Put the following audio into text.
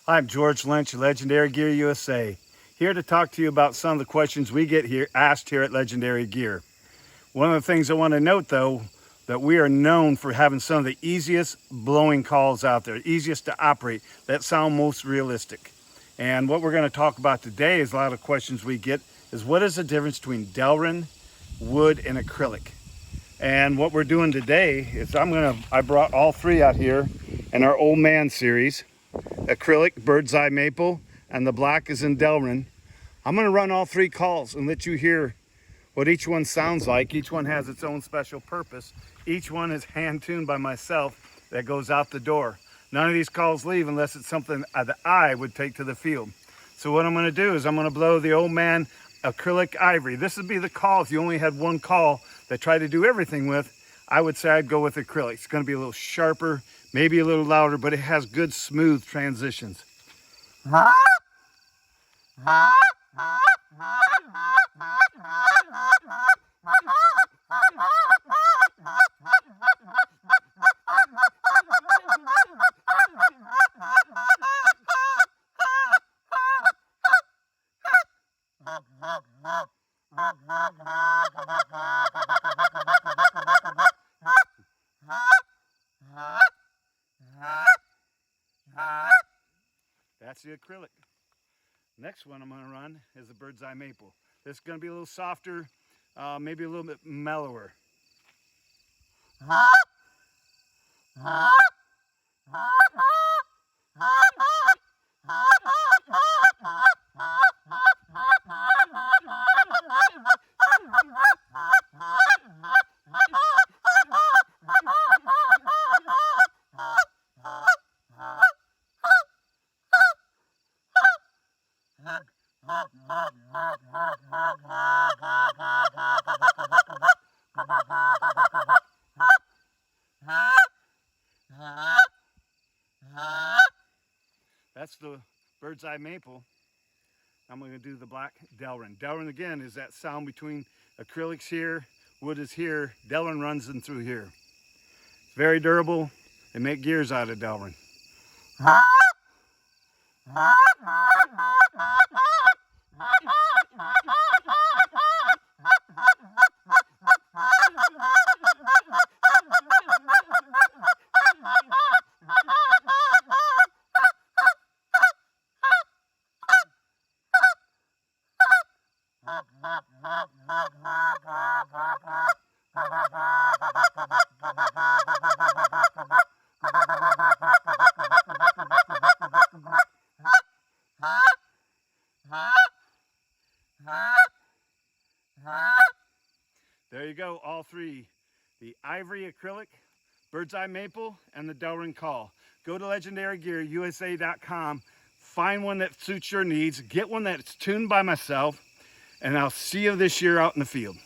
I'm George Lynch, Legendary Gear USA, here to talk to you about some of the questions we get asked here at Legendary Gear. One of the things I want to note, though, that we are known for having some of the easiest blowing calls out there, easiest to operate, that sound most realistic. And what we're going to talk about today is a lot of questions we get is what is the difference between Delrin, wood, and acrylic? And what we're doing today is I brought all three out here in our Old Man series. Acrylic, bird's eye maple, and the black is in Delrin. I'm going to run all three calls and let you hear what each one sounds like. Each one has its own special purpose. Each one is hand tuned by myself that goes out the door. None of these calls leave unless it's something that I would take to the field. So what I'm going to do is I'm going to blow the Old Man acrylic ivory. This would be the call if you only had one call that tried to do everything with. I would say I'd go with acrylic. It's going to be a little sharper, maybe a little louder, but it has good smooth transitions. That's the acrylic. Next one I'm going to run is the bird's eye maple. This is going to be a little softer, maybe a little bit mellower. That's the bird's eye maple. I'm going to do the black Delrin. Delrin again is that sound between acrylics here, wood is here, Delrin runs in through here. It's very durable. They make gears out of Delrin. There you go, all three. The ivory acrylic, bird's eye maple, and the Delrin call. Go to legendarygearusa.com, find one that suits your needs, get one that's tuned by myself, and I'll see you this year out in the field.